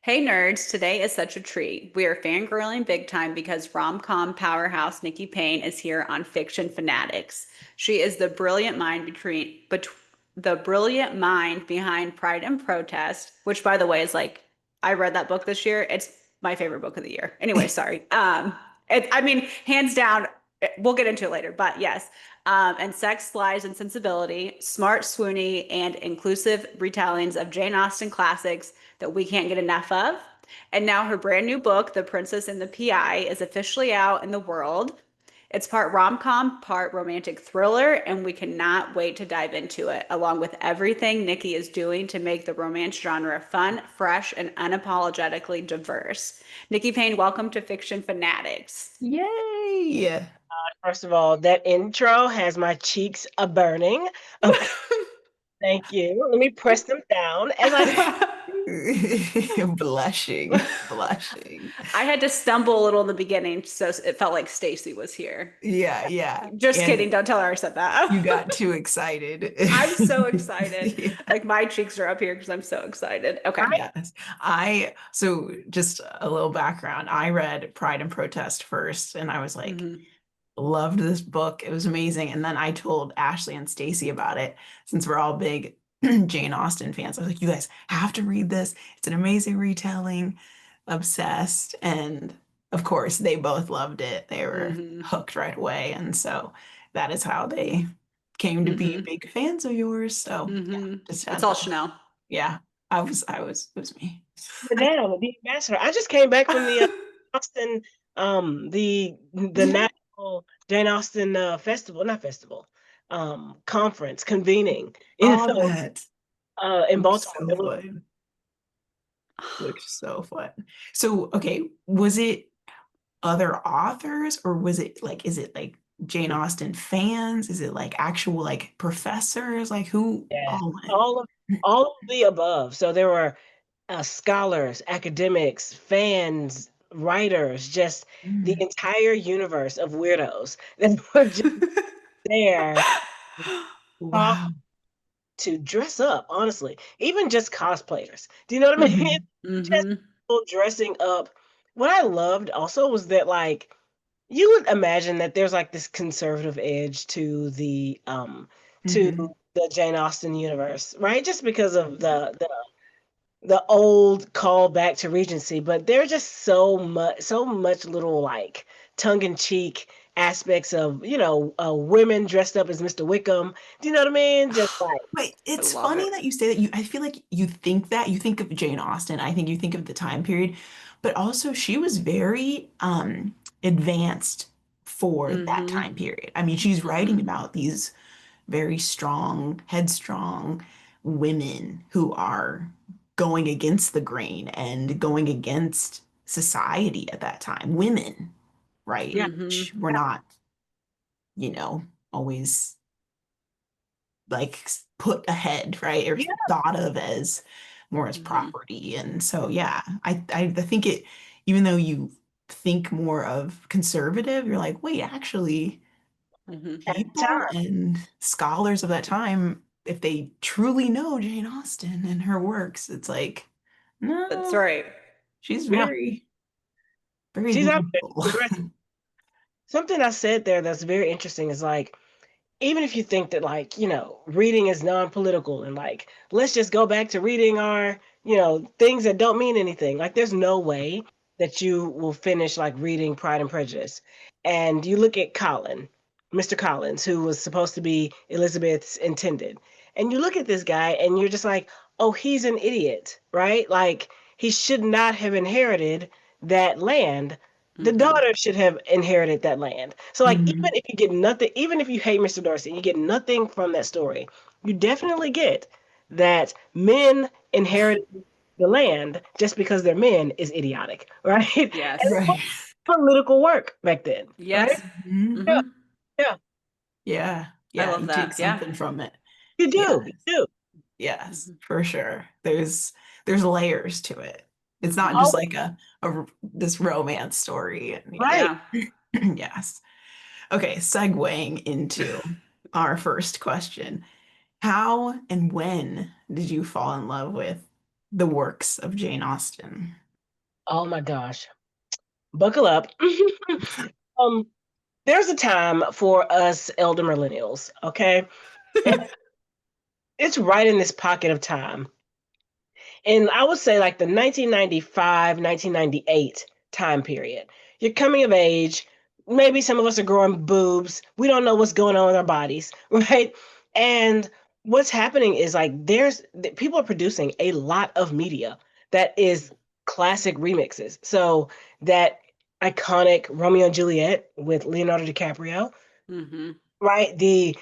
Hey nerds, today is such a treat. We are fangirling big time because rom-com powerhouse Nikki Payne is here on Fiction Fanatics. She is the brilliant mind behind Pride and Protest, which by the way is like I read that book this year. It's my favorite book of the year. Anyway, sorry. I mean, hands down, we'll get into it later, but yes. And Sex, Lies, and Sensibility, smart, swoony, and inclusive retellings of Jane Austen classics that we can't get enough of. And now her brand new book, The Princess and the PI, is officially out in the world. It's part rom-com, part romantic thriller, and we cannot wait to dive into it, along with everything Nikki is doing to make the romance genre fun, fresh, and unapologetically diverse. Nikki Payne, welcome to Fiction Fanatics. Yay! First of all, that intro has my cheeks a burning. Okay, thank you. Let me press them down as I Blushing, blushing. I had to stumble a little in the beginning, so it felt like Stacy was here. Yeah, yeah. Just And kidding. Don't tell her I said you that. got too excited. I'm so excited. Yeah. Like my cheeks are up here because I'm so excited. Okay. right. Yes. So just a little background. I read Pride and Protest first, and I was like, Hmm. loved this book. It was amazing. And then I told Ashley and Stacy about it since we're all big Jane Austen fans. I was like, you guys have to read this. It's an amazing retelling, obsessed. And of course, they both loved it. They were Hmm. hooked right away. And so that is how they came to be Hmm. big fans of yours. So yeah, Hmm. just It's had all to, Chanel. yeah, it was me. Now, the ambassador. I just came back from the Austin, the Yeah. National Jane Austen festival, not festival, conference convening, All that in looks Baltimore. so fun. Looks so fun. So, okay, was it other authors or was it like, is it like Jane Austen fans? Is it like actual like professors? Like who Yeah, all went? all of the above. So there were scholars, academics, fans, writers, just the Mm. entire universe of weirdos that were just there talk Wow. to dress up, honestly. Even just cosplayers. Do you know what I mean? Hmm. Just Hmm. people dressing up. What I loved also was that like you would imagine that there's like this conservative edge to Hmm. the Jane Austen universe, right? Just because of the old callback to Regency, but there are just so much little like tongue-in-cheek aspects of, women dressed up as Mr. Wickham. Do you know what I mean? Just like, Wait, I it's love funny it. that you say that I feel like you think of Jane Austen. I think you think of the time period, but also she was very advanced for that Hmm. time period. I mean, she's writing Hmm. about these very strong, headstrong women who are going against the grain and going against society at that time. Women, right? yeah, Hmm. Which were not, always like put ahead, right? Or yeah, thought of as more as Hmm. property. And so, yeah, I think it, even though you think more of conservative, you're like, wait, actually, Hmm. at the people time. and scholars of that time, if they truly know Jane Austen and her works, it's like, That's no, right. she's Yeah, very, very she's out there liberal. progressing. Something I said there that's very interesting is like, even if you think that like, reading is non-political and like, let's just go back to reading our, things that don't mean anything. Like there's no way that you will finish like reading Pride and Prejudice. And you look at Mr. Collins, who was supposed to be Elizabeth's intended. And you look at this guy and you're just like, oh, he's an idiot, right? Like he should not have inherited that land. The Hmm. daughter should have inherited that land. So like even Mhm. if you get nothing, even if you hate Mr. Darcy, you get nothing from that story. You definitely get that men inherit the land just because they're men is idiotic, right? And Yes. it was Right. political work back then, right? Yes. Mhm. Yeah, Hmm. yeah. Yeah. I Yeah. love You that. take Yeah. something from it. You Yeah. do, you do. Yes, Hmm. for sure. There's layers to it. It's not Hmm. just Oh, like this romance story. And right. Yeah. yeah. Yes. Okay, segueing into our first question. How and when did you fall in love with the works of Jane Austen? Oh my gosh. Buckle up. um, there's a time for us elder millennials, okay? And it's right in this pocket of time. And I would say like the 1995, 1998 time period. You're coming of age. Maybe some of us are growing boobs. We don't know what's going on with our bodies, right? And what's happening is like people are producing a lot of media that is classic remixes. So that iconic Romeo and Juliet with Leonardo DiCaprio, Mm-hmm. right? The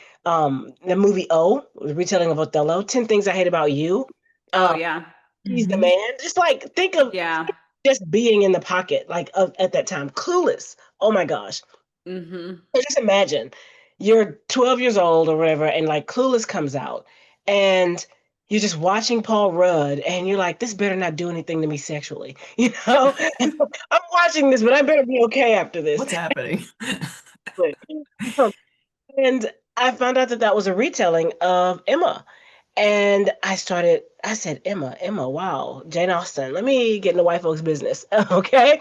movie O, the retelling of Othello, 10 Things I Hate About You. Oh yeah. He's the Mhm. man. Just like think of Yeah. just being in the pocket, like of at that time. Clueless. Oh my gosh. Mm-hmm. So just imagine you're 12 years old or whatever, and like Clueless comes out, and you're just watching Paul Rudd, and you're like, this better not do anything to me sexually, you know? I'm watching this, but I better be okay after this. What's happening? And I found out that that was a retelling of Emma. And I said, Emma, wow, Jane Austen. Let me get in the white folks' business. Okay.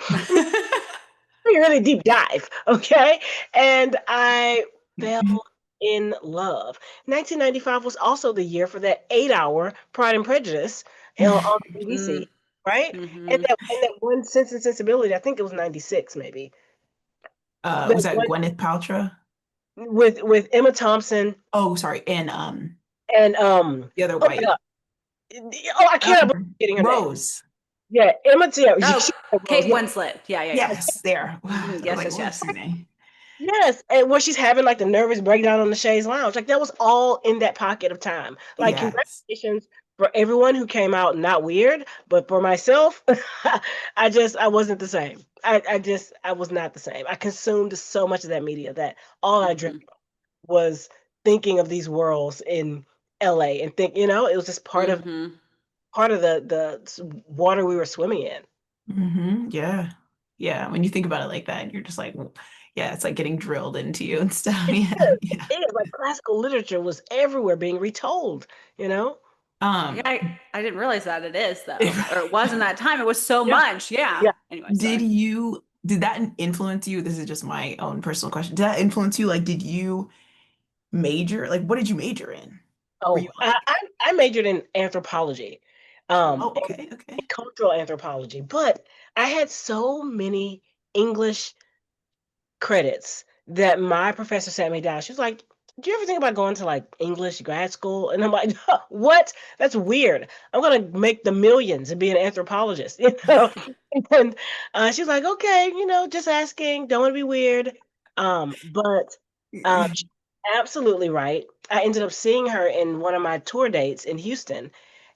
Let me really deep dive. Okay. And I fell in love. 1995 was also the year for that 8 hour Pride and Prejudice on the BBC, right? And Mm-hmm. that one Sense and Sensibility, I think it was 96 maybe. Was That that one Gwyneth Paltrow? with Emma Thompson Oh, sorry, and and the other oh my white. God. Oh, I cannot believe I'm getting her name. Rose. Yeah, Emma Tillman. Oh, Rose. Kate Winslet. Yeah, yeah, yeah. Yes, there. I Mhm. was Yes, like, yes, what's yes. her name? Yes, and where she's having like the nervous breakdown on the Shays Lounge, like that was all in that pocket of time. Like Yes. congratulations for everyone who came out not weird, but for myself, I wasn't the same. I was not the same. I consumed so much of that media that all I dreamt Mm-hmm. was thinking of these worlds in LA and think, it was just Mm-hmm. part of the water we were swimming in. Yeah. Yeah. When you think about it like that, you're just like, well, yeah, it's like getting drilled into you and stuff. Yeah. Yeah. It is like classical literature was everywhere being retold, you know? Yeah, Um, I didn't realize that it is though, or it was in that time. It was so Yeah. much. Yeah. Yeah. Anyway, sorry. did that influence you? This is just my own personal question. Did that influence you? Like, did you major? Like, what did you major in? Were you Oh, like, I majored in anthropology, oh, and okay, okay. cultural anthropology, but I had so many English credits that my professor sat me down. She was like, "Do you ever think about going to like English grad school?" And I'm like, "What? That's weird. I'm gonna make the millions and be an anthropologist, you know?" And she's like, "Okay, just asking. Don't want to be weird." But she's absolutely right. I ended up seeing her in one of my tour dates in Houston,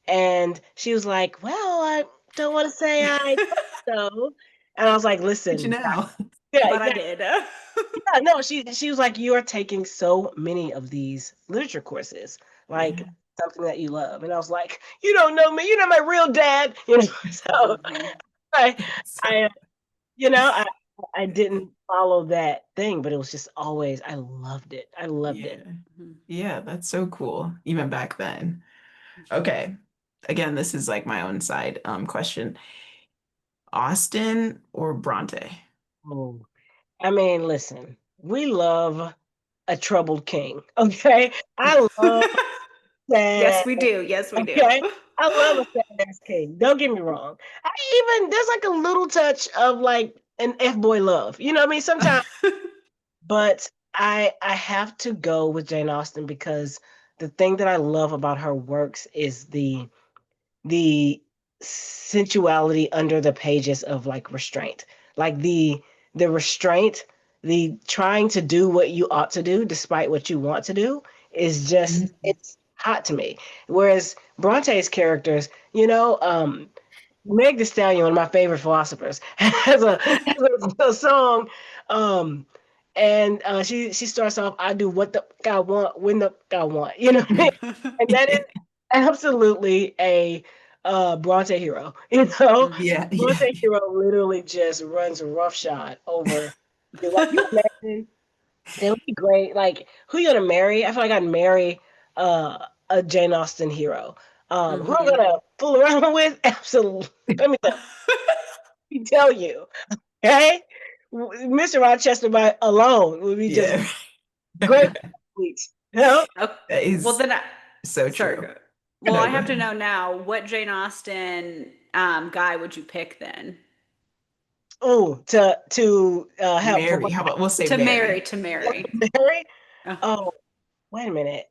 and she was like, "Well, I don't want to say I thought so." And I was like, Did you "Listen, know? yeah, But I yeah, did. yeah, no, she was like, you are taking so many of these literature courses, like Yeah. something that you love. And I was like, you don't know me, you're not my real dad. So Hmm. I, So, I, you know, I, I didn't follow that thing, but it was just always, I loved it. I loved yeah. it. Yeah, that's so cool. Even back then. Okay. Again, this is like my own side question. Austen or Bronte? Oh, I mean, listen, we love a troubled king. Okay. I love Yes, that. we do. Yes, we do. Okay. I love a sad ass king. Don't get me wrong. There's like a little touch of like an F boy love. You know what I mean? Sometimes, but I have to go with Jane Austen because the thing that I love about her works is the sensuality under the pages of like restraint. Like the restraint, the trying to do what you ought to do despite what you want to do is just Mhm. it's hot to me. Whereas Bronte's characters, Meg Thee Stallion, one of my favorite philosophers, has a song, um, and she starts off, "I do what the I want when the I want," you know what I mean? And that is absolutely a Bronte hero. Yeah, yeah, Bronte hero literally just runs roughshod over. Like you imagine, it would be great. Like who you gonna marry? I feel like I'd marry a Jane Austen hero. Who I'm gonna fool around with? Absolutely. Let me tell you. Okay, Mr. Rochester by alone would be just Yeah. great. Weeks. You know? Okay. That is Well, then, so sorry. true. Well, No, I go have to ahead. know now, what Jane Austen guy would you pick then? Oh, to have for Mary. How about we'll say To marry, Mary? to marry. Mary. Oh. Oh, wait a minute.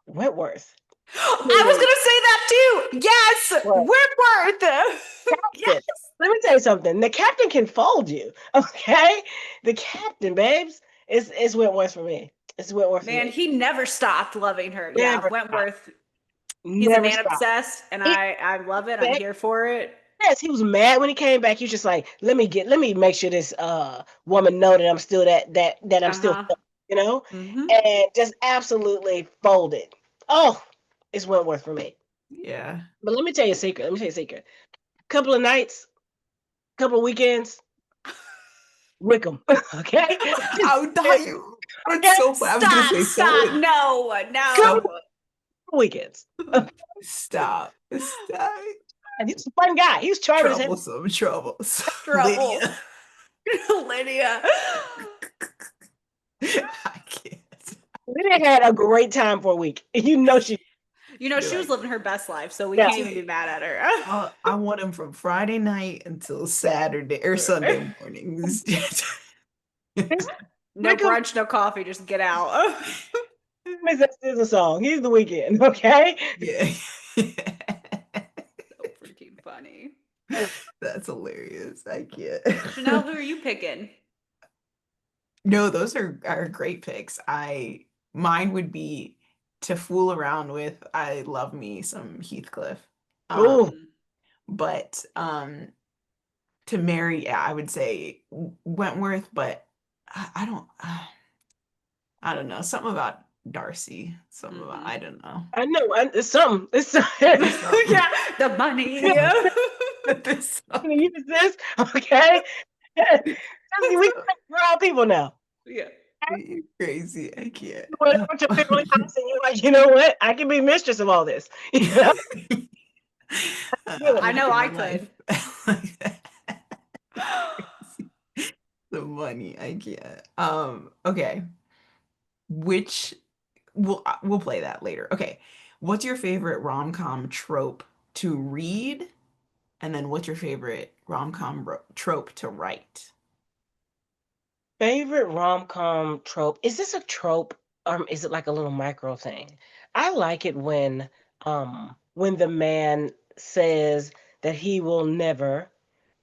Wentworth. I was gonna say that too. Yes, What? Whitworth. Captain. Yes. Let me tell you something. The captain can fold you. Okay, the captain, babes. It's Wentworth for me. It's Wentworth for Man, me. he never stopped loving her. Yeah, Never stop. Wentworth. He's a Never man stop. obsessed, and He, I love it. I'm here for it. yes, he was mad when he came back. He was just like, let me make sure this woman know that I'm still that I'm still, Uh-huh. you know, Mm-hmm. and just absolutely folded. Oh, it's Wentworth for me. Yeah. But let me tell you a secret. Let me tell you a secret. Couple of nights, couple of weekends, Wickham. Okay, I'll die. It's so I was gonna Stop, say stop. so No, no. couple of weekends. stop. Stop. And he was a fun guy. He was charming as hell. Troublesome. Trouble. Lydia. Lydia. I can't. Lydia had a great time for a week. You know she. You know, You're she was like, living her best life, so we Yeah. can't even be mad at her. I want him from Friday night until Saturday or Sunday mornings. No Wickham brunch, no coffee, just get out. is a song. He's the weekend. Okay. Yeah. So freaking funny. That's hilarious. I can't. Chanel, who are you picking? No, those are great picks. Mine would be to fool around with. I love me some Heathcliff. Oh, But to marry, yeah, I would say Wentworth, but I don't I don't know. Something about Darcy. Something about I don't know. I know. It's something. It's Something. Yeah, the money. There's something. you use this. Okay. We proud people now. Yeah. You're crazy. I can't. Went over to family house and you're like, you know what? I can be mistress of all this. You know? I know I could. The money, I can't. Okay. Which we'll play that later. Okay. What's your favorite rom-com trope to read? And then what's your favorite rom-com trope to write? Favorite rom-com trope. Is this a trope? Is it like a little micro thing? I like it when the man says that he will never,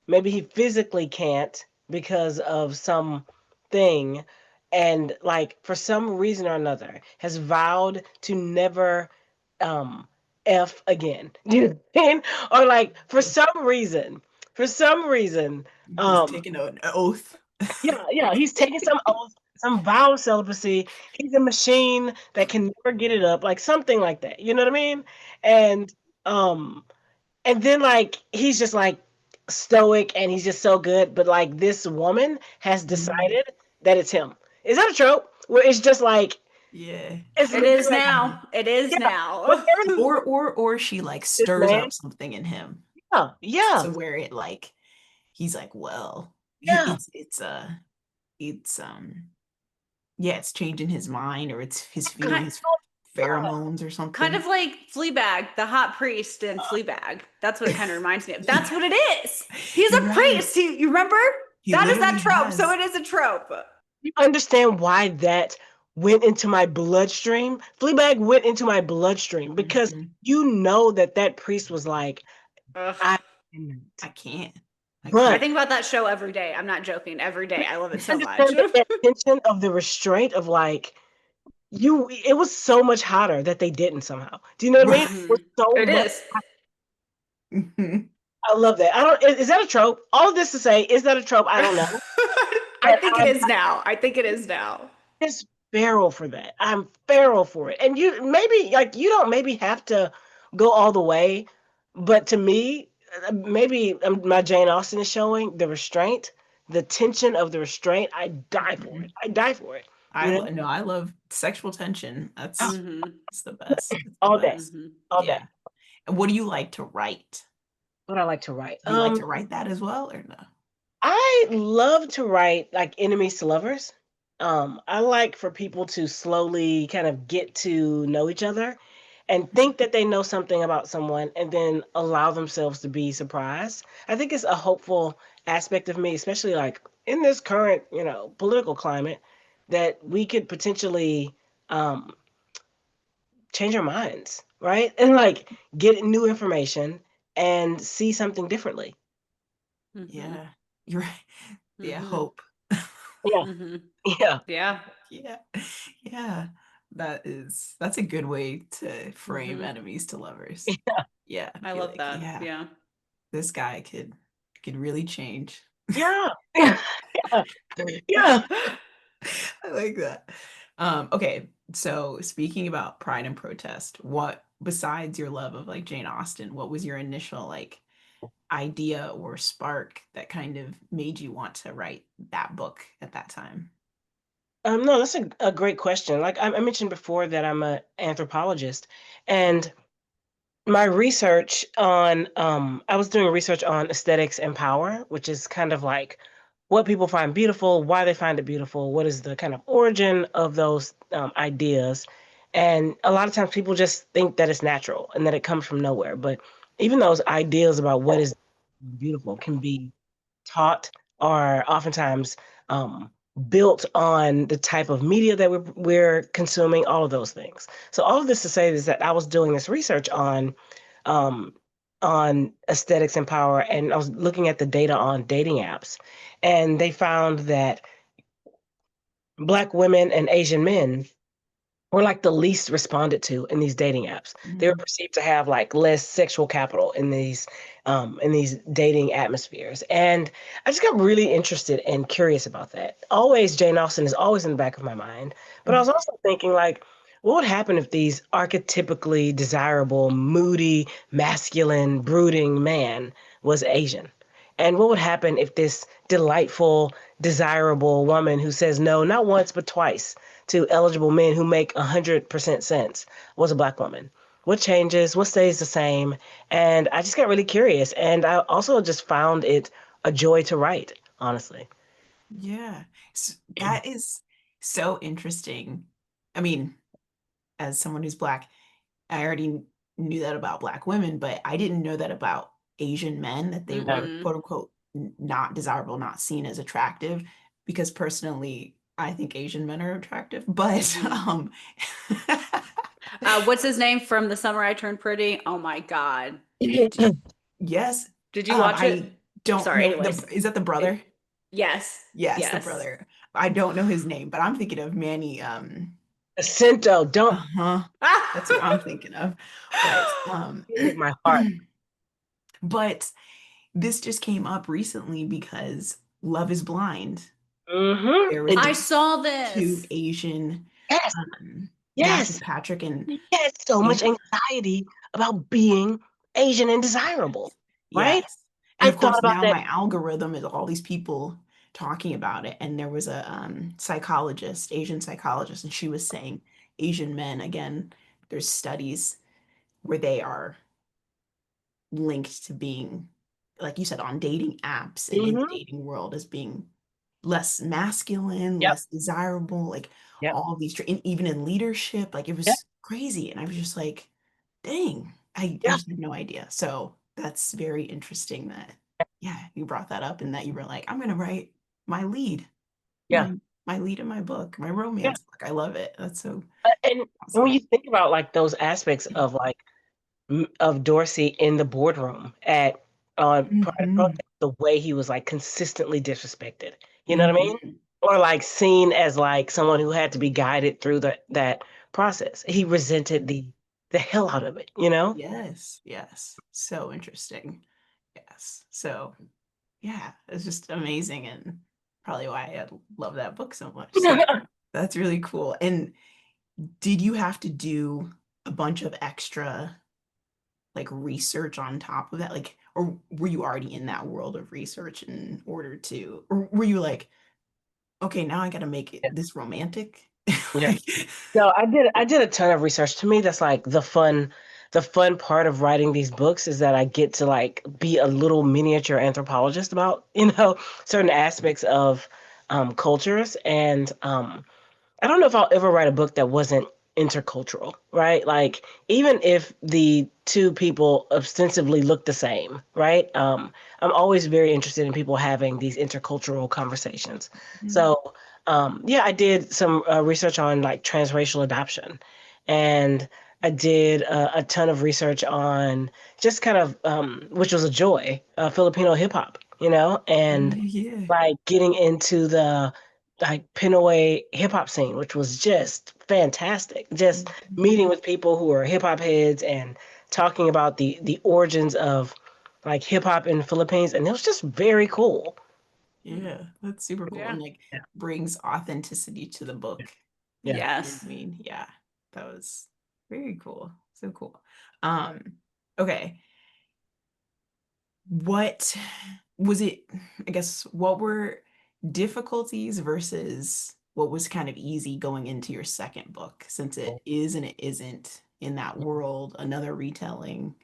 maybe he physically can't because of some thing, and like for some reason or another has vowed to never um F again. Do you know what I mean? Or like for some reason, He's um taking an oath. yeah, he's taking some oath, some vow of celibacy. He's a machine that can never get it up, like something like that. You know what I mean? And um, and then like he's just like stoic and he's just so good, but like this woman has decided that it's him. Is that a trope? Where it's just like Yeah. it's It is like, now. It is yeah, now. but everything Or she like this stirs man, up something in him. yeah, So where it like he's like, well, yeah. it's yeah, it's changing his mind or it's his feeling Kind, his pheromones or kind something. of like Fleabag, the hot priest in Fleabag. That's what it kind of reminds me of. That's what it is. He's a You're right. priest. You remember? He That is that literally trope. has. So it is a trope. You understand why that went into my bloodstream? Fleabag went into my bloodstream because Mhm. you know that priest was like, Ugh. I I can't. I but think about that show every day. I'm not joking. Every day. I love it so much. understand that tension of the restraint of like it was so much hotter that they didn't somehow. Do you know what I mean? It was so It much. is. Mhm. I love that. I don't. Is that a trope? All of this to say, is that a trope? I don't know. I But think it is now. I think it is now. just feral for that. I'm feral for it. And you maybe like you don't maybe have to go all the way, but to me, maybe my Jane Austen is showing the restraint, the tension of the restraint. I die for it. I die for it. You know, No, I love sexual tension. That's Mhm. it's the best. It's the all day, best. all day. Yeah. And what do you like to write? What I like to write. Do you like to write that as well or no? I love to write like enemies to lovers. I like for people to slowly kind of get to know each other and think that they know something about someone and then allow themselves to be surprised. I think it's a hopeful aspect of me, especially like in this current, political climate, that we could potentially um, change our minds, right? And like get new information and see something differently. Mhm. Yeah, you're right. Yeah, Mhm. hope. Yeah. Mhm. Yeah. Yeah. Yeah. Yeah. That's a good way to frame Mhm. enemies to lovers. Yeah, I be love like, that. yeah, Yeah. this guy could really change. Yeah. Yeah. Yeah. I like that. Okay, so speaking about Pride and Protest, what besides your love of like Jane Austen, what was your initial like idea or spark that kind of made you want to write that book at that time? No, that's a great question. Like I mentioned before that I'm an anthropologist, and my research on I was doing research on aesthetics and power, which is kind of like what people find beautiful, why they find it beautiful, what is the kind of origin of those ideas. And a lot of times people just think that it's natural and that it comes from nowhere. But even those ideas about what is beautiful can be taught are oftentimes um, built on the type of media that we're consuming, all of those things. So all of this to say is that I was doing this research um, on aesthetics and power, and I was looking at the data on dating apps, and they found that Black women and Asian men were like the least responded to in these dating apps. They were Mm, perceived to have like less sexual capital in these dating atmospheres. And I just got really interested and curious about that. Always Jane Austen is always in the back of my mind. But I was also thinking like, what would happen if these archetypically desirable, moody, masculine, brooding man was Asian? And what would happen if this delightful, desirable woman who says no, not once, but twice, to eligible men who make 100% sense was a Black woman? What changes? What stays the same? And I just got really curious. And I also just found it a joy to write, honestly. yeah. That is so interesting. I mean, as someone who's Black, I already knew that about Black women, but I didn't know that about Asian men, that they Yeah. were Mhm. quote unquote not desirable, not seen as attractive. Because personally, I think Asian men are attractive, but Mhm. yeah, What's his name from The Summer I Turned Pretty? Oh my God. yes, Did you watch it? I don't Sorry, know anyways. is that the brother? It, yes. Yes, the Yes. brother. I don't know his name, but I'm thinking of Manny. Cinto, don't Uh-huh. That's who I'm thinking of. But break my heart. but this just came up recently because Love is Blind. Mm-hmm. There was It, I these saw two this. Asian, yes, yeah, it's yes. Patrick and He had so much yeah, anxiety about being Asian and desirable, right? yes. And I of thought course, about now that. my algorithm is all these people talking about it. And there was a psychologist, Asian psychologist, and she was saying Asian men, again, there's studies where they are linked to being, like you said, on dating apps and in the Hmm. dating world as being less masculine, Yep. less desirable, like Yep. all of these, and even in leadership, like it Yep. was crazy. And I was just like, dang, I Yeah. just had no idea. So that's very interesting that, yeah, you brought that up and that you were like, I'm gonna write my lead, Yeah. my lead in my book, my Yeah. romance book. I love it. That's so And when awesome. you think about like those aspects of like of Dorsey in the boardroom at Pride and Hmm. Protest, the way he was like consistently disrespected. You know what I mean? Hmm. Or like seen as like someone who had to be guided through that process. He resented the hell out of it, you know? Yes, yes. So interesting. Yes. So, yeah, it's just amazing and probably why I love that book so much. So, that's really cool. And did you have to do a bunch of extra like research on top of that? Like, or were you already in that world of research in order to, or were you like, okay, now I got to make it this romantic? Yeah. Like, No, I did a ton of research. To me, that's like the fun. the fun part of writing these books is that I get to like be a little miniature anthropologist about, certain aspects of cultures. And I don't know if I'll ever write a book that wasn't intercultural, right? Like, even if the two people ostensibly look the same, right? I'm always very interested in people having these intercultural conversations. So, yeah, I did some research on like transracial adoption, and I did a ton of research on just kind of, which was a joy, Filipino hip hop, and Yeah. like getting into the like Pinoy hip hop scene, which was just fantastic. Just meeting with people who are hip hop heads and talking about the origins of like hip hop in the Philippines, and it was just very cool. Yeah, that's super cool Yeah. and like Yeah. brings authenticity to the book. Yeah. You know what Yes. I mean, yeah, that was very cool. So cool. Um, okay. What was it? I guess what were difficulties versus what was kind of easy going into your second book, since it is and it isn't in that world, another retelling.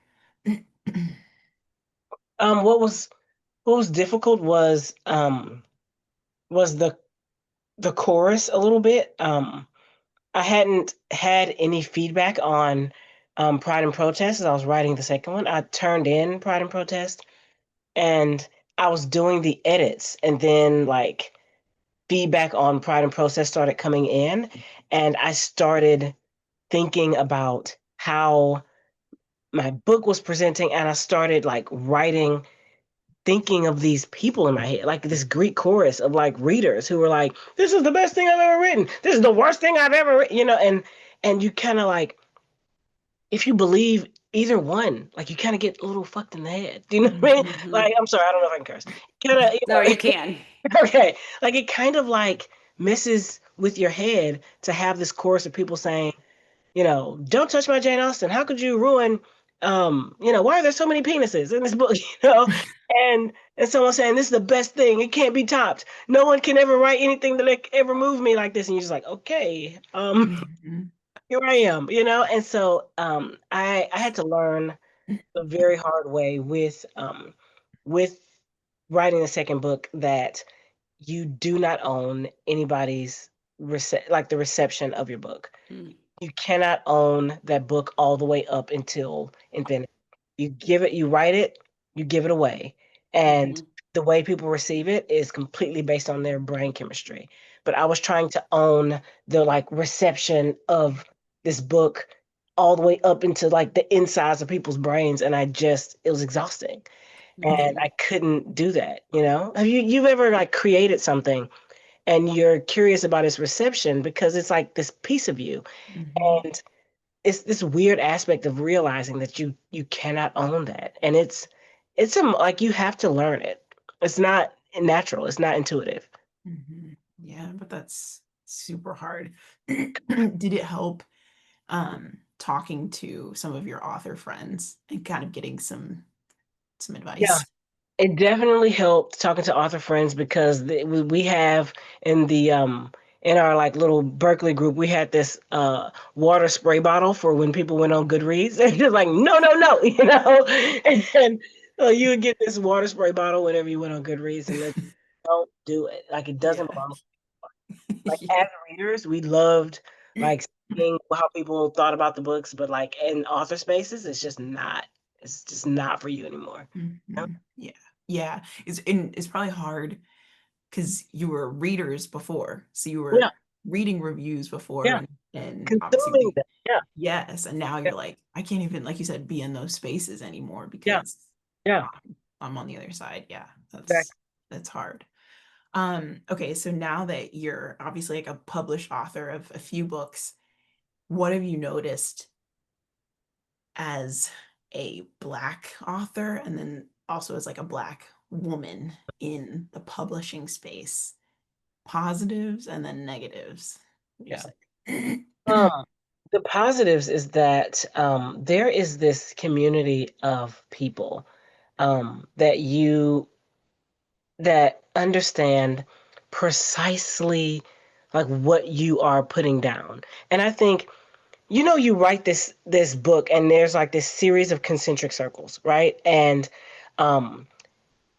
What was difficult was the chorus a little bit. I hadn't had any feedback on Pride and Protest as I was writing the second one. I turned in Pride and Protest, and I was doing the edits, and then like feedback on Pride and Protest started coming in, and I started thinking about how my book was presenting, and I started like writing, thinking of these people in my head, like this Greek chorus of like readers who were like, "This is the best thing I've ever written. This is the worst thing I've ever written," and you kind of like, if you believe either one, like you kind of get a little fucked in the head. Do you know what I mean? Mhm. Like, I'm sorry, I don't know if I can curse. Kind of, No, you can. okay, like it kind of like messes with your head to have this chorus of people saying, don't touch my Jane Austen. How could you ruin, why are there so many penises in this book? And someone saying this is the best thing. It can't be topped. No one can ever write anything that like ever move me like this. And you're just like, okay, Mhm. here I am, And so I had to learn the very hard way with writing the second book that you do not own anybody's like the reception of your book. Mm. You cannot own that book all the way up until infinity. You write it, you give it away. And Mhm. the way people receive it is completely based on their brain chemistry. But I was trying to own the like reception of this book all the way up into like the insides of people's brains. And it was exhausting. And Mhm. I couldn't do that, Have you've ever like created something and you're curious about its reception because it's like this piece of you. Mhm. And it's this weird aspect of realizing that you cannot own that. And it's like you have to learn it. It's not natural, it's not intuitive. Yeah, but that's super hard. Did it help talking to some of your author friends and kind of getting some Yeah, advice? it definitely helped talking to author friends because we have in the in our like little Berkeley group, we had this water spray bottle for when people went on Goodreads. And just like, no, no, no, And you would get this water spray bottle whenever you went on Goodreads, and then don't do it. Like it doesn't Yeah. belong. Like Yeah. as readers, we loved like seeing how people thought about the books, but like in author spaces, it's just not for you anymore. Yeah. Yeah. It's probably hard because you were readers before. So you Yeah, were reading reviews before yeah. and obviously Consuming them. Yeah, yes. And now yeah, you're like, I can't even, like you said, be in those spaces anymore yeah, because yeah. I'm on the other side. Yeah. Exactly. That's hard. Okay, so now that you're obviously like a published author of a few books, what have you noticed as a Black author and then also as like a Black woman in the publishing space? Positives and then negatives. Would you Yeah. say? Um, the positives is that there is this community of people that that understand precisely like what you are putting down. And I think you know, you write this book and there's like this series of concentric circles, right? And um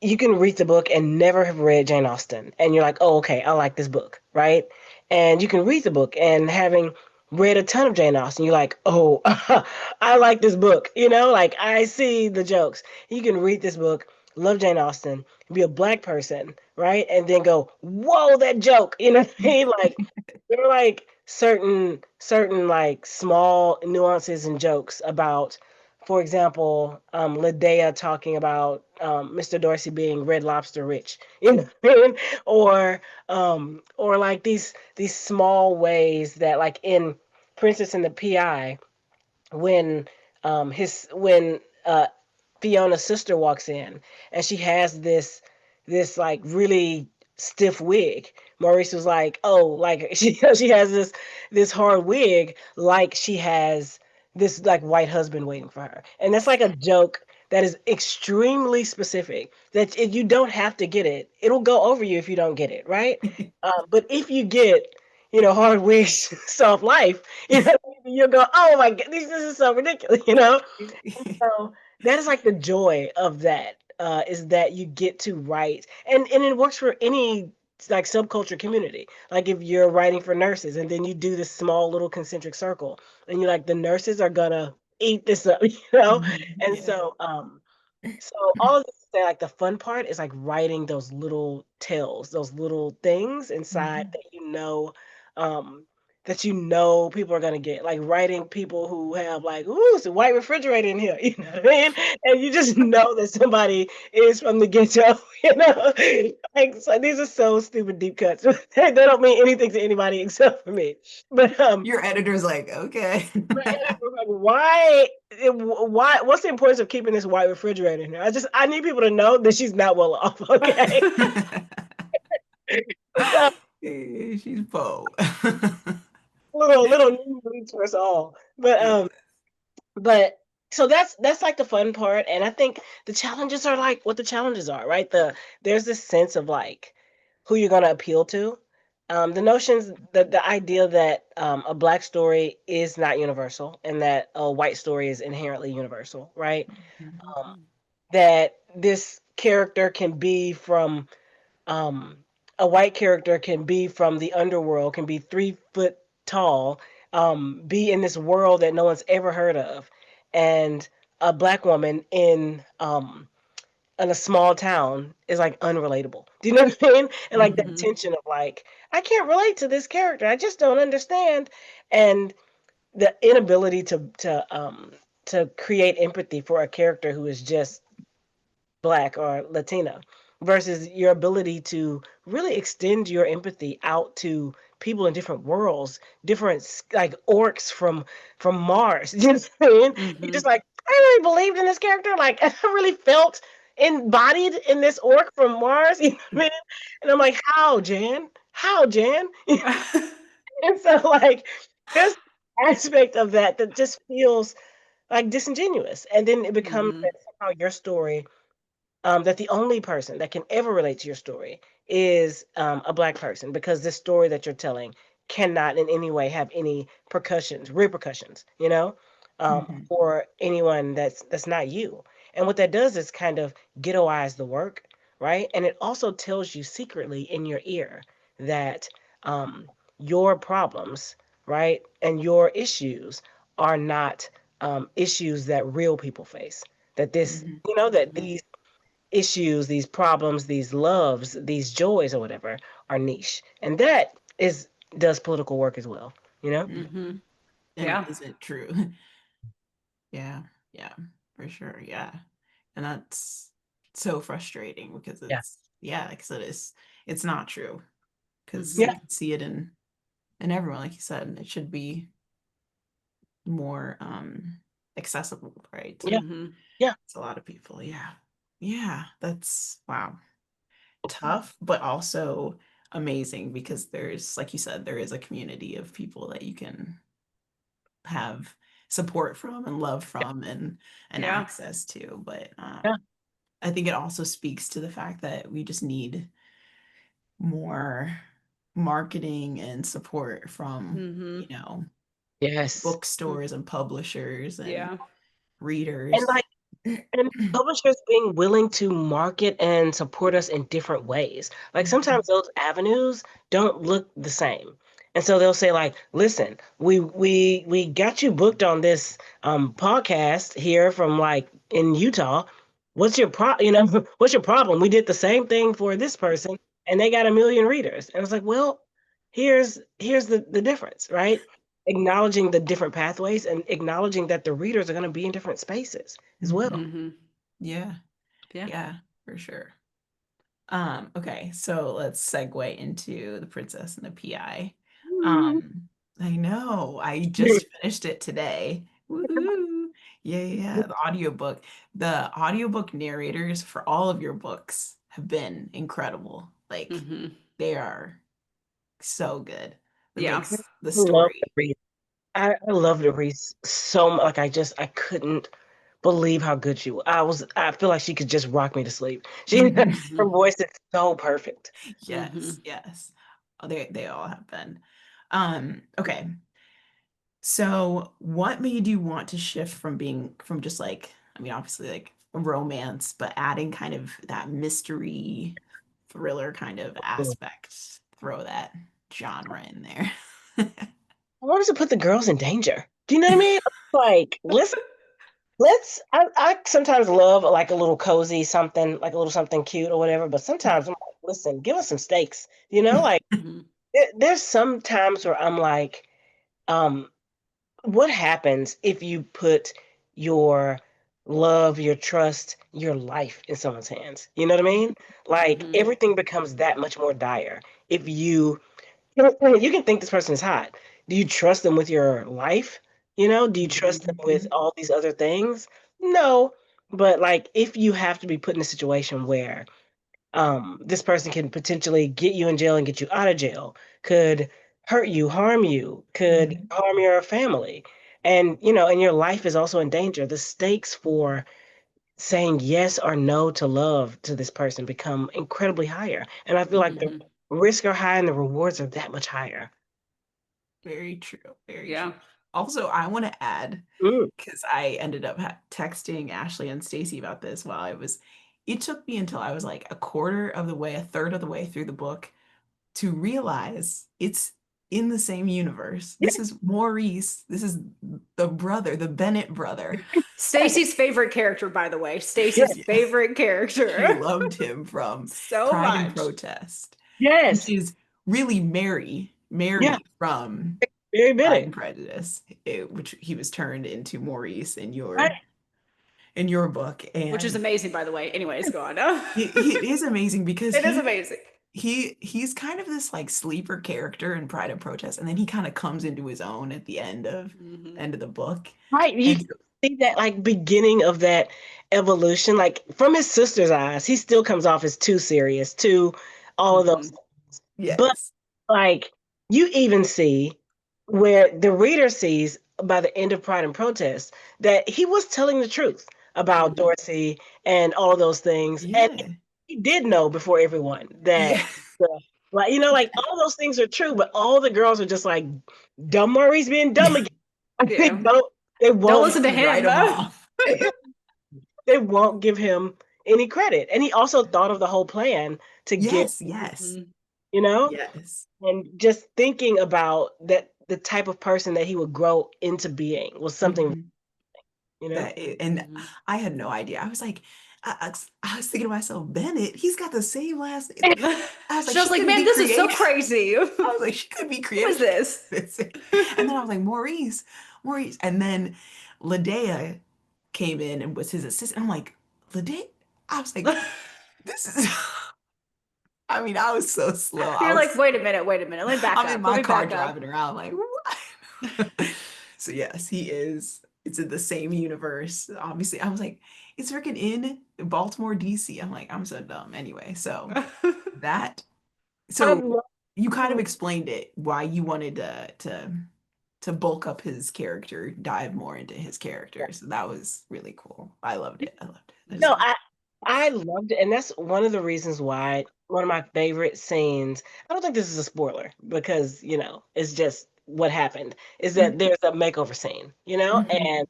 you can read the book and never have read Jane Austen, and you're like, oh, okay, I like this book, right? And you can read the book and having read a ton of Jane Austen, you're like, oh, I like this book, you know, like I see the jokes. You can read this book, love Jane Austen, be a black person, right? And then go, whoa, that joke, you know what I mean? Like there are like certain like small nuances and jokes about, for example, Ladea talking about Mr. Dorsey being Red Lobster rich, you know what I mean? Or like these small ways that like in Princess and the PI, when when Fiona's sister walks in and she has this like really stiff wig. Maurice was like, "Oh, like she has this hard wig, like she has this like white husband waiting for her." And that's like a joke that is extremely specific. That if you don't have to get it, it'll go over you if you don't get it, right? But if you get, you know, hard wigs, soft life, you know, you'll go, "Oh my god, this is so ridiculous," you know. So that is like the joy of that, is that you get to write, and it works for any like subculture community. Like if you're writing for nurses, and then you do this small little concentric circle, and you're like, the nurses are gonna eat this up, you know. And Yeah. so all of this to say, like the fun part is like writing those little tales, those little things inside Mhm. um, that you know people are gonna get. Like writing people who have like, ooh, it's a white refrigerator in here, you know what I mean? And you just know that somebody is from the ghetto, you know? Like so these are so stupid deep cuts. They don't mean anything to anybody except for me. But Your editor's like, okay. why? Why? What's the importance of keeping this white refrigerator in here? I need people to know that she's not well off. Okay, so She's Poe. little needs for us all. Yeah. But so that's like the fun part, and I think the challenges are like what the challenges are, right? There's this sense of like who you're gonna appeal to. The notions, the idea that a black story is not universal, and that a white story is inherently universal, right? Um, Mhm. that this character can be from um, a white character can be from the underworld, can be 3 foot tall, be in this world that no one's ever heard of, and a black woman in a small town is like unrelatable. Do you know what I mean? And like that Mhm. tension of like, I can't relate to this character. I just don't understand. And the inability to create empathy for a character who is just Black or Latina versus your ability to really extend your empathy out to people in different worlds, like orcs from Mars. You know what I mean? You're just Mhm. like, I really believed in this character. Like I really felt embodied in this orc from Mars. You know what I mean? And I'm like, how, Jan? How, Jan? And so like there's aspect of that that just feels like disingenuous. And then it becomes Mhm. that somehow your story, that the only person that can ever relate to your story is a black person, because this story that you're telling cannot in any way have any repercussions, you know, Mhm. for anyone that's not you. And what that does is kind of ghettoize the work, right? And it also tells you secretly in your ear that your problems, right, and your issues are not issues that real people face. That this, Mhm. you know, that Mhm. these issues, these problems, these loves, these joys or whatever are niche. And that is does political work as well, you know? Mhm. Mhm. And Yeah. is it true? Yeah, yeah, for sure. Yeah. And that's so frustrating because Yeah. yeah, like I said, it's not true because Yeah. you Mhm. can see it in everyone, like you said. It should be more accessible, right? Yeah. Mhm. Yeah. It's a lot of people. Yeah. Yeah, that's wow. Tough, but also amazing because there's, like you said, there is a community of people that you can have support from and love from and Yeah. access to. But Yeah. I think it also speaks to the fact that we just need more marketing and support from, Mhm. you know, Yes. bookstores and publishers and Yeah. And readers. like, and publishers being willing to market and support us in different ways. Like sometimes those avenues don't look the same. And so they'll say like, listen, we got you booked on this podcast here from like in Utah. What's your what's your problem? We did the same thing for this person and they got 1 million readers. And I was like, well, here's the difference, right? Acknowledging the different pathways and acknowledging that the readers are going to be in different spaces as well. Mm-hmm. Yeah, Yeah. yeah, for sure. Okay, so let's segue into The Princess and the PI. I know, I just finished it today. Woohoo! Yeah, yeah, the audiobook. The audiobook narrators for all of your books have been incredible. Like Mm-hmm. they are so good. It Yeah. makes the I love to story. read. I love to read so much. Like I couldn't believe how good she was. I feel like she could just rock me to sleep. Mm-hmm. Her voice is so perfect. Mm-hmm. Yes, yes. Oh, they all have been. Okay. So, what made you want to shift from being from just like, I mean, obviously like a romance, but adding kind of that mystery thriller kind of Mm. aspect, throw that genre in there. I wanted to put the girls in danger. Do you know what I mean? Like, let's I sometimes love like a little cozy something, like a little something cute or whatever, but sometimes I'm like, listen, give us some stakes. Like Mm-hmm. there's some times where I'm like, um, what happens if you put your love, your trust, your life in someone's hands? You know what I mean? Like Mm-hmm. everything becomes that much more dire if you can think this person is hot. Do you trust them with your life? Do you trust them with all these other things? No. But like if you have to be put in a situation where this person can potentially get you in jail and get you out of jail, could hurt you, harm you, could Mhm. harm your family. And your life is also in danger. The stakes for saying yes or no to love to this person become incredibly higher. And I feel like the Mm-hmm. risks are high and the rewards are that much higher. Very true. Very Yeah. true. Also, I want to add, Mm. because I ended up texting Ashley and Stacy about this while it took me until I was like a quarter of the way, a third of the way through the book to realize it's in the same universe. Yeah. This is Maurice. This is the brother, the Bennett brother. Stacy's favorite character, by the way. Yeah. Stacy's Yes. favorite She character. loved him from So Pride and much. Protest, which Yes. is really Mary, Yeah. from Very Pride Bennett. and Prejudice, which he was turned into Maurice Right. in your book, Which is and amazing, by the way. Anyways, go on. it is amazing because It is amazing. he's kind of this like sleeper character in Pride and Protest, and then he kind of comes into his own at the Mm-hmm. end of the book, Right. You and can see that like beginning of that evolution. Like from his sister's eyes, he still comes off as too serious, too all of Mm-hmm. those. But yes, like you even see where the reader sees by the end of Pride and Protest that he was telling the truth about Mm-hmm. Dorothy and all of those things. And yeah, he did know before everyone that yeah, like all those things are true, but all the girls are just like dumb Maurice being dumb again. They Yeah. don't they Don't won't listen to write him. him off. they won't give him any credit. And he also thought of the whole plan to get, Yes, yes, Mm-hmm. you know, yes. and just thinking about that the type of person that he would grow into being was something, Mhm. you know? And Mm-hmm. I had no idea. I was like, I was thinking to myself, Bennett, he's got the same last name. I was like, She was she like, couldn't man, be this is so creative. crazy. I Who was like, she could be is creative. this? And then I was like, Maurice. And then Ladea came in and was his assistant. I'm like, Ladea? I was like, this is, I mean, I was so slow. You're like, wait a minute. Let me back I'm in up. Let my me car back up. driving around like, what? So yes, he is. It's in the same universe. Obviously, I was like, it's freaking in Baltimore, DC. I'm like, I'm so dumb. Anyway, so that I so love you kind of explained it why you wanted to bulk up his character, dive more into his character. So that was really cool. I loved it. I loved it. no, I loved it, and that's one of the reasons why one of my favorite scenes. I don't think this is a spoiler because it's just what happened is that there's a makeover scene, Mhm. and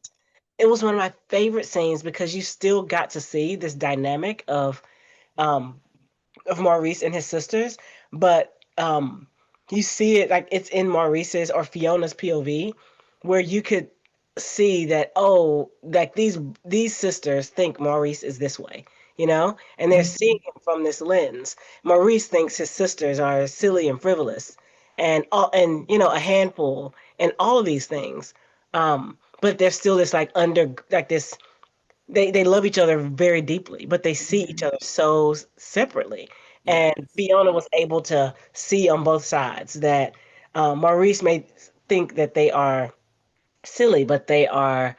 it was one of my favorite scenes because you still got to see this dynamic um of Maurice and his sisters, but you see it like it's in Maurice's or Fiona's POV, where you could see that, oh, like these sisters think Maurice is this way, and they're seeing Mhm. him from this lens. Maurice thinks his sisters are silly and frivolous, and all and a handful, and all of these things. But there's still this like under like this they love each other very deeply, but they see each Mhm. other so separately. And Yes. Fiona was able to see on both sides that Maurice may think that they are silly, but they are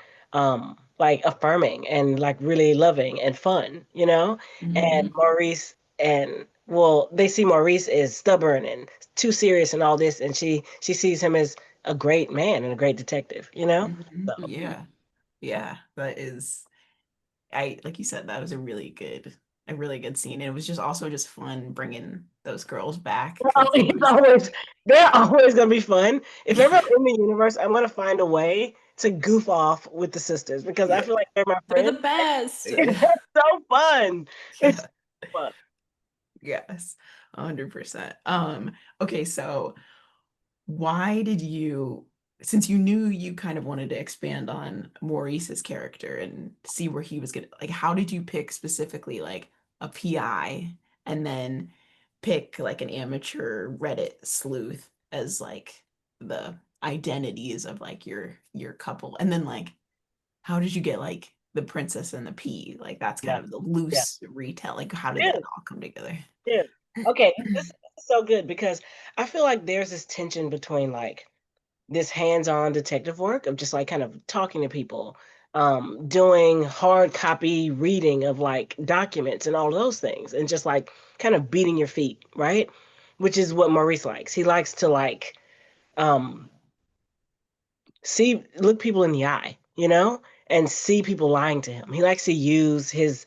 like affirming and like really loving and fun, And Mhm. Maurice and well, they see Maurice as stubborn and too serious and all this, and she sees him as a great man and a great detective. Mhm. So Yeah. Yeah. That is, I like you said, that was a really good scene. And it was just also just fun bringing those girls back because it it's was, always they're always gonna be fun. If ever I'm in the universe, I'm gonna find a way to goof off with the sisters because I yeah. feel like they're my They're the friends. best. It's so fun. It's Yeah. fun. Yes. 100%. Okay, so why did you, since you knew you kind of wanted to expand on Maurice's character and see where he was gonna, like, how did you pick specifically like a PI and then pick like an amateur Reddit sleuth as like the identities of like your couple? And then like, how did you get like the princess and the pea? Like that's kind Yeah, of the yeah. loose retell. Like, how did that Dude, all come together? dude. Okay, this is so good because I feel like there's this tension between like this hands-on detective work of just like kind of talking to people, doing hard copy reading of like documents and all those things, and just like kind of beating your feet, right? Which is what Maurice likes. He likes to like um see look people in the eye, and see people lying to him. He likes to use his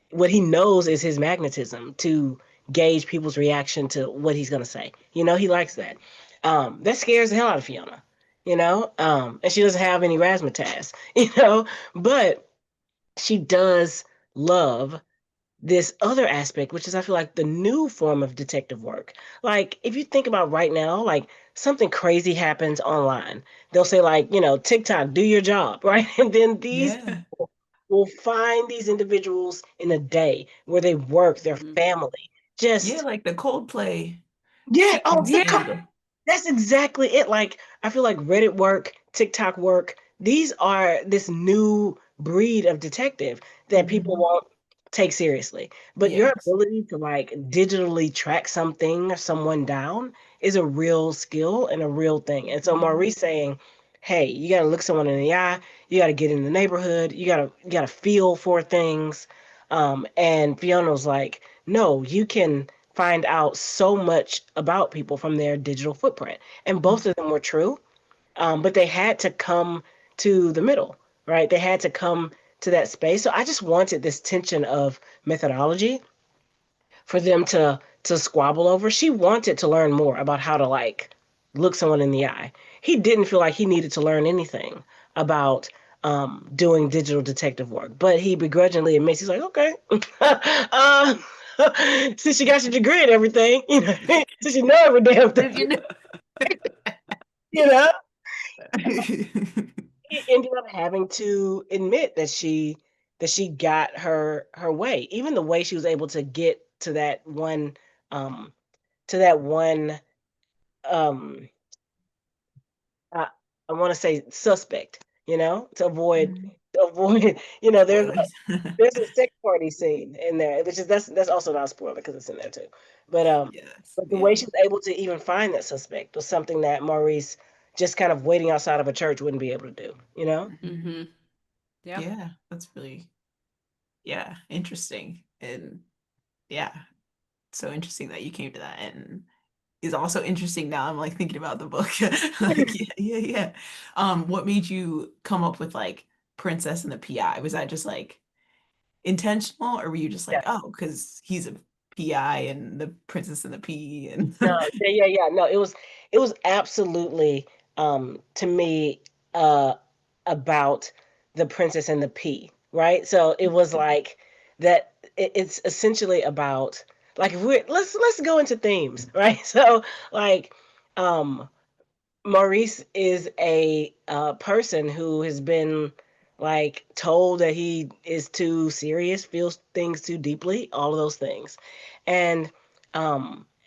what he knows is his magnetism to gauge people's reaction to what he's going to say. He likes that. That scares the hell out of Fiona, and she doesn't have any razzmatazz, but she does love this other aspect, which is I feel like the new form of detective work. Like if you think about right now, like something crazy happens online, they'll say like, TikTok, do your job, right? And then these Yeah. will find these individuals in a day where they work, their Mhm. family. Yeah, Just like the Coldplay yeah, oh, shooting Yeah. scandal. that's exactly it. Like I feel like Reddit work, TikTok work, these are this new breed of detective that people Mhm. won't take seriously. But your Yes. ability to like digitally track something or someone down is a real skill and a real thing. And so Mhm. Maurice saying, "Hey, you got to look someone in the eye. You got to get in the neighborhood. You got to feel for things." And Fiona's like, "No, you can." Find out so much about people from their digital footprint. And both of them were true, but they had to come to the middle, right? They had to come to that space. So I just wanted this tension of methodology for them to squabble over. She wanted to learn more about how to like look someone in the eye. He didn't feel like he needed to learn anything about doing digital detective work, but he begrudgingly admits he's like, okay, uh, since you got your degree and everything, since you know every damn Did thing, you know? you know, he ended up having to admit that she got her way, even the way she was able to get um to that one um I, I want to say suspect, to avoid Mhm. to avoid, Spoilers. there's a sex party scene in there, which is that's also not a spoiler because it's in there too. But Yes. but the way Yeah. she was able to even find that suspect was something that Maurice just kind of waiting outside of a church wouldn't be able to do. Mhm. Hmm. Yeah. Yeah. That's really, yeah, interesting. And yeah, so interesting that you came to that. And is also interesting now. I'm like thinking about the book. Like, yeah, yeah, yeah. What made you come up with like Princess and the PI? Was that just like intentional, or were you just Yeah. like, oh, because he's a PI and the Princess and the Pea and No, yeah, yeah, yeah. No, it was absolutely to me, about the Princess and the Pea, right? So it was like that. It's essentially about like if we let's go into themes, right? So like, um, Maurice is a person who has been like told that he is too serious, feels things too deeply, all of those things. And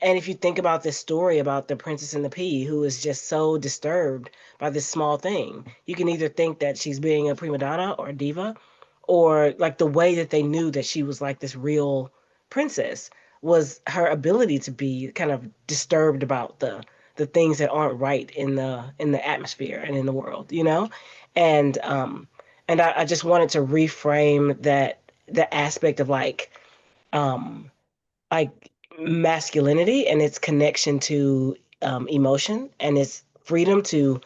if you think about this story about the Princess and the Pea, who is just so disturbed by this small thing, you can either think that she's being a prima donna or a diva, or like the way that they knew that she was like this real princess was her ability to be kind of disturbed about the things that aren't right in the atmosphere and in the world, you know? And I just wanted to reframe that the aspect of um like masculinity and its connection to emotion and its freedom to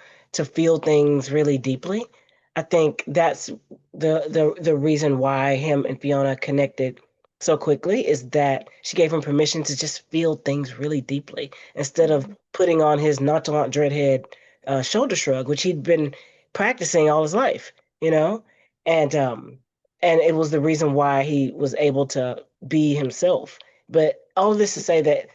feel things really deeply. I think that's the reason why him and Fiona connected so quickly is that she gave him permission to just feel things really deeply instead of putting on his nonchalant dreadhead shoulder shrug, which he'd been practicing all his life, you know, and um and it was the reason why he was able to be himself. But all of this to say that,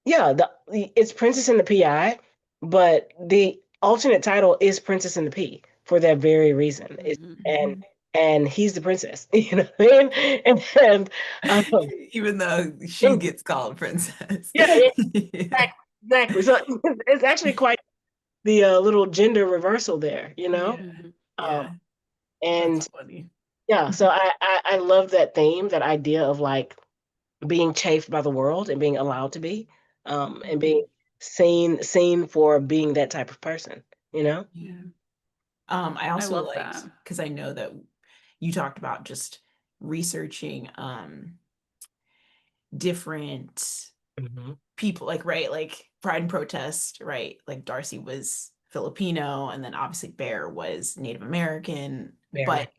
yeah, it's Princess and the PI, but the alternate title is Princess and the P for that very reason. And Mhm. and he's the princess, you know what I mean? Um, Even though she gets called princess. yeah, yeah, Yeah. exactly. So it's actually quite the little gender reversal there, you know? Mhm. Yeah. Um, That's and funny. yeah, so I love that theme, that idea of like being chafed by the world and being allowed to be, and being Mhm. seen for being that type of person, you know? Yeah. I I also love that. liked because I know that you talked about just researching different Hmm. people, like right, like Pride and Protest, right? Like Darcy was Filipino, and then obviously Bear was Native American. Very. But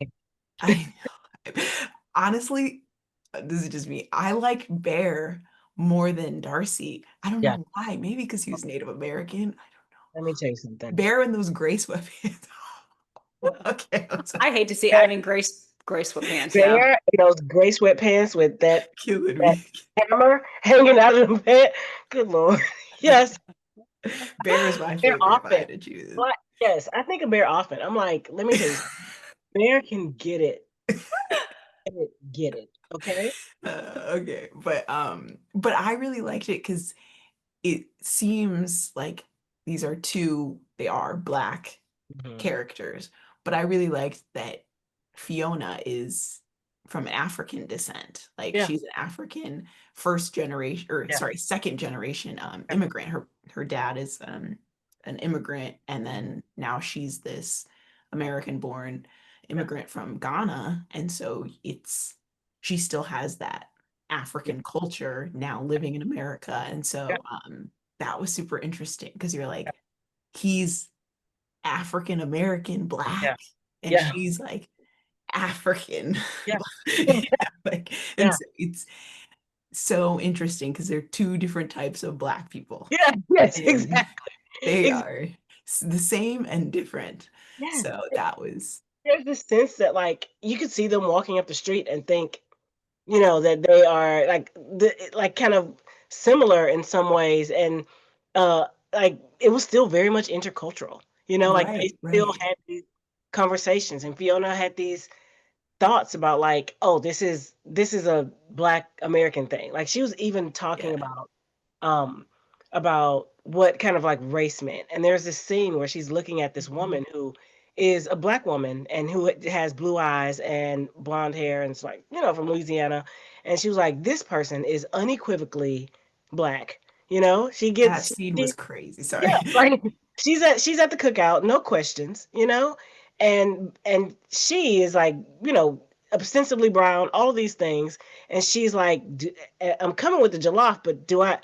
I honestly, this is just me. I like Bear more than Darcy. I don't Yeah. know why. Maybe because he was Native American. Let me tell you something. Bear in those gray sweatpants. Okay, I'm sorry. I hate to see. I Bear, mean, Grace sweatpants. Yeah. Bear in those gray sweatpants with Killing that me. hammer hanging out of the bed. Good Lord. Yes. Bear is my Bear favorite if I often. had to choose. But yes, I think of Bear often. I'm like, let me tell you something. Bear can get it. Get it. Okay? Okay, but I really liked it because it seems like these are two, they are black Hmm. characters, but I really liked that Fiona is from African descent. Like Yeah. she's an African first generation, or Yeah. sorry, second generation immigrant. Her dad is an immigrant, and then now she's this American born Yeah. immigrant from Ghana. And so she still has that Yeah. African culture now living in America. And Yeah. so that was super interesting because you're like, he's African American Yeah. black, and Yeah. she's like African. Yeah. Like, and Yeah. so it's so interesting because they're two different types of black people, Yeah. Yes, and exactly. they Ex- are the same and different. yes. So that was There's this sense that like you could see them walking up the street and think, you know, that they are like kind of similar in some ways, and like it was still very much intercultural, you know, like they right, still right. had these conversations, and Fiona had these thoughts about like, oh, this is a black American thing. Like she was even talking Yeah. um about what kind of like race meant. And there's this scene where she's looking at this Mhm. woman who is a black woman and who has blue eyes and blonde hair and it's like, you know, from Louisiana. And she was like, this person is unequivocally black. You know, That scene was crazy. yeah, Sorry. like she's at the cookout, no questions, you know, and she is like, you know, ostensibly brown, all of these things, and she's like, I'm coming with the jollof, but do I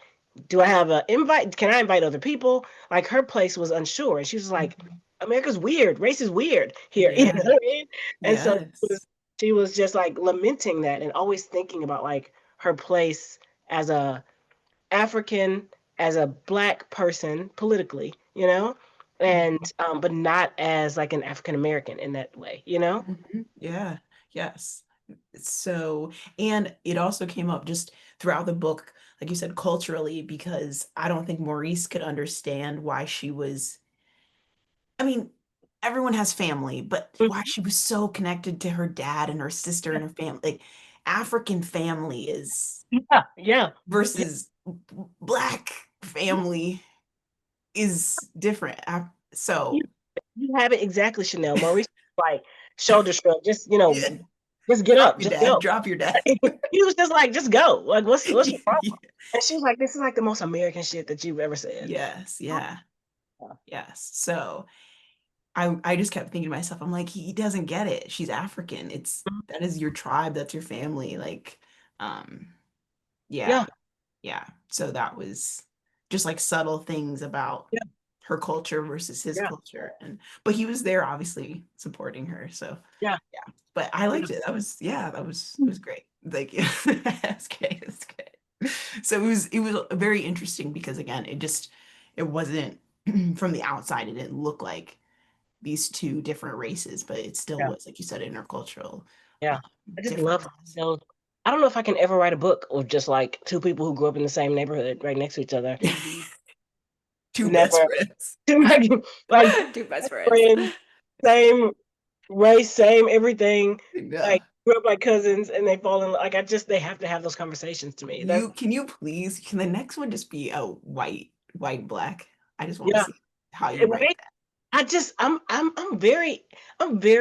have an invite? Can I invite other people? Like her place was unsure, and she was like, Mhm. America's weird, race is weird here, you know Yeah. what I mean? And so Yes. she was just like lamenting that and always thinking about like her place as a African, as a black person politically, you know? and but not as like an African American in that way, you know? Yeah, yes. So, and it also came up just throughout the book, like you said, culturally, because I don't think Maurice could understand why she was, I mean, everyone has family, but why she was so connected to her dad and her sister and her family. Like African family is Yeah, yeah. versus Black family is different. You, So, you have it exactly, Chanel. Maurice like shoulder shrug, just yeah, just get drop up, your just dad, go. drop your dad. He was just like, just go. Like, what's your Yeah. problem? And she was like, this is like the most American shit that you've ever said. Yes, yeah, Yeah. yes. So I just kept thinking to myself, I'm like, he doesn't get it. She's African. That is your tribe, that's your family. Like, um, yeah, Yeah. yeah. So that was just like subtle things about Yeah. her culture versus his Yeah. culture. But he was there obviously supporting her. So Yeah. yeah. But I Yeah. liked it. It was great. Like yeah, that's great. That's great. So it was very interesting because again, it wasn't from the outside, it didn't look like these two different races, but it still Yeah. was, like you said, intercultural Yeah. I just love differences. those. I don't know if I can ever write a book of just like two people who grew up in the same neighborhood right next to each other. Mhm. Two best Never friends. like Two best friends. friends, same race, same everything. Yeah. Like grew up like cousins and they fall in like they have to have those conversations to me. That's Can you please, can the next one just be a white, black? I just want to yeah. see how you write I just I'm very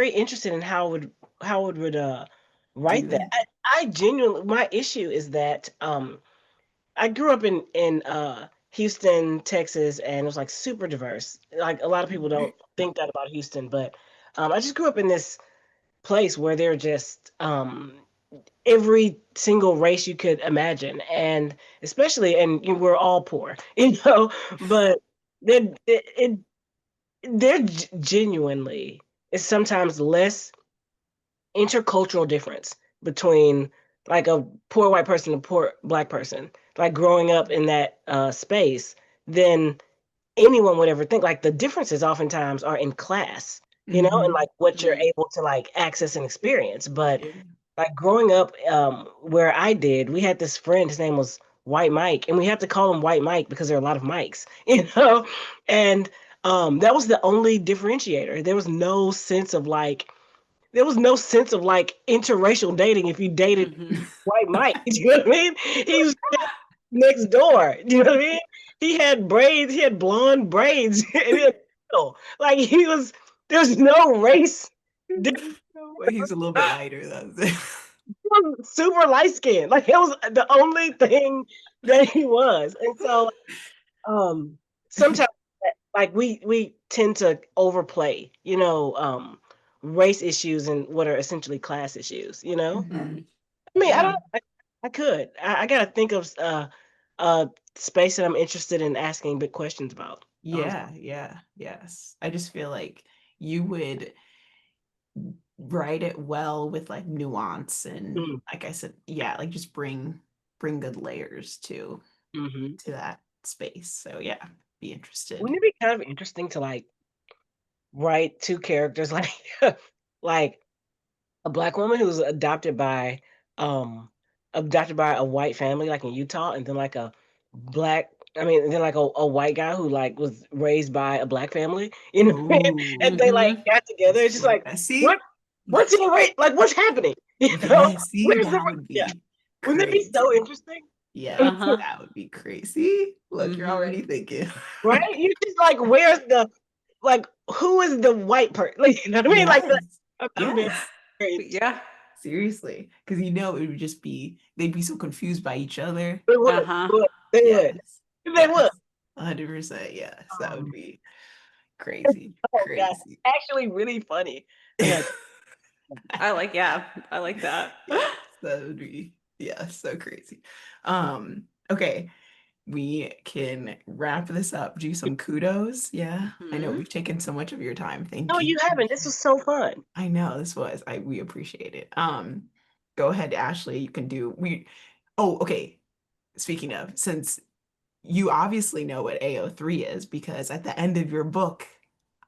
interested in how it would write that. that. I genuinely my issue is that I grew up in Houston, Texas, and it was like super diverse. Like a lot of people don't think that about Houston, but I just grew up in this place where they're just every single race you could imagine, and especially we're all poor, but then there genuinely is sometimes less intercultural difference between like a poor white person and a poor black person, like growing up in that space, than anyone would ever think. Like the differences oftentimes are in class, and Mhm. like what you're Mhm. able to like access and experience. But Yeah. like growing up, where I did, we had this friend, his name was White Mike, and we have to call him White Mike because there are a lot of Mikes, and that was the only differentiator. There was no sense of like interracial dating if you dated Mhm. White Mike. You know what I mean? He was next door. You know what I mean? He had braids, he had blonde braids, and he had, like he was there was no race. But he's a little bit lighter though. Was super light skinned. Like it was the only thing that he was. And so sometimes like we tend to overplay, race issues and what are essentially class issues. Mhm. I mean, I Yeah. don't I could. I gotta think of space that I'm interested in asking big questions about. Yeah, yeah, yes. I just feel like you would write it well with like nuance and Mm, like I said, yeah, like just bring good layers mhm. to that space. So yeah, be interested. Wouldn't it be kind of interesting to like write two characters like like a black woman who was adopted by a white family like in Utah, and then like a black I mean, and then like a white guy who like was raised by a black family, Oh, and they like Mhm. got together. It's just so like what messy. what's in rate like what's happening? Yes, see, Where's the that would yeah? be Wouldn't it be so crazy. interesting? Yeah, Uh-huh. that would be crazy. Look, you're Mhm. already thinking. Right? You just like where's the like who is the white person? Like you know what I mean? Like Yes, that would be yes. very interesting. Yeah. Seriously, because it would just be they'd be so confused by each other. They would, Uh-huh. they would, Yes, they yes, would. 100%. Yes, that would Um, be crazy, oh god, crazy. actually really funny. I got Yeah, I like that. Yes, that would be so crazy. Okay, we can wrap this up. Do some kudos. Yeah, I know Mhm. we've taken so much of your time. no, Thank you. you haven't. This was so fun. I know this was. We appreciate it. Go ahead, Ashley. You can do we. Oh, okay. Speaking of, since you obviously know what AO3 is because at the end of your book,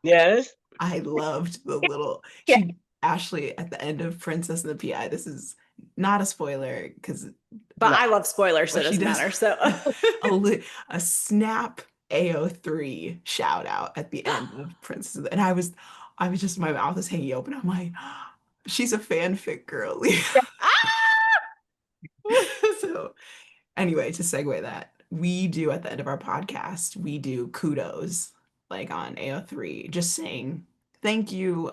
Yes. I loved the little Yeah. Ashley at the end of Princess and the PI. This is not a spoiler because But No. I love spoilers, so what it she doesn't does matter. So a snap AO3 shout out at the end of Princess, and I was just my mouth was hanging open. I'm like, she's a fanfic girly. So anyway, to segue that, we do at the end of our podcast, we do kudos like on AO3, just saying thank you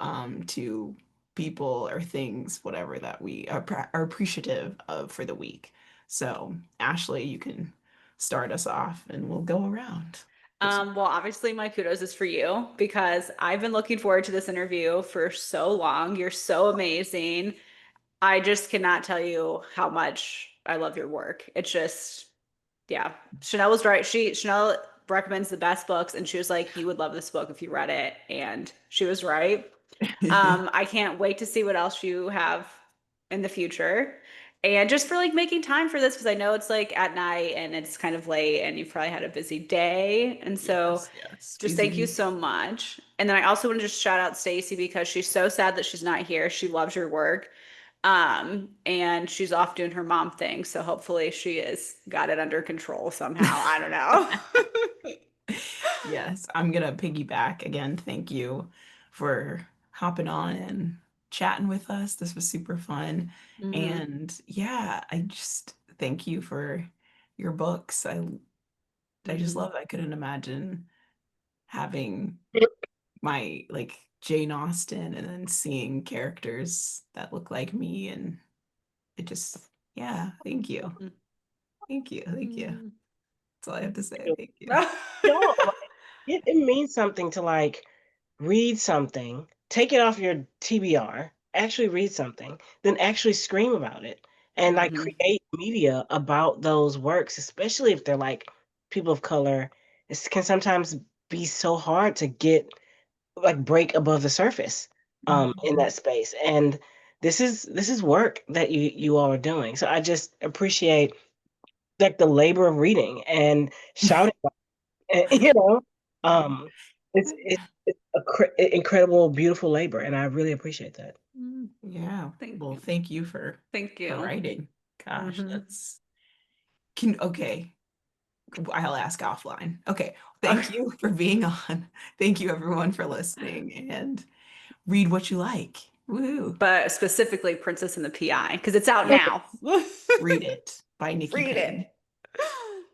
to people or things, whatever that we are appreciative of for the week. So Ashley, you can start us off and we'll go around. Well, obviously my kudos is for you because I've been looking forward to this interview for so long. You're so amazing. I just cannot tell you how much I love your work. It's just, yeah. Chanel was right. Chanel recommends the best books, and she was like, "You would love this book if you read it," and she was right. I can't wait to see what else you have in the future. And just for like making time for this, because I know it's like at night and it's kind of late and you've probably had a busy day. And so Yes, just thank you busy. so much. And then I also want to just shout out Stacy because she's so sad that she's not here. She loves your work. And she's off doing her mom thing. So hopefully she has got it under control somehow. I don't know. Yes, I'm gonna piggyback again. Thank you for hopping on and chatting with us. This was super fun. Mhm. And yeah, I just thank you for your books. I just Mhm. love it. I couldn't imagine having my like Jane Austen and then seeing characters that look like me and it just yeah, thank you. Thank you. Thank you. Mhm. That's all I have to say. Thank you. Don't like, it means something to like read something, take it off your TBR, actually read something, then actually scream about it and like Mhm. create media about those works, especially if they're like people of color. It can sometimes be so hard to get like break above the surface in Mhm. that space. And this is work that you all are doing. So I just appreciate like the labor of reading and shouting, you know, um, it's incredible, beautiful labor, and I really appreciate that. Yeah. Thank Well, you. thank you for Thank you. writing. Gosh, Hmm. that's can okay. I'll ask offline. Okay. Okay. Thank you for being on. Thank you everyone for listening and read what you like. Woo. But specifically Princess and the PI, because it's out Yeah. now. Read it by Nikki Read it. Payne.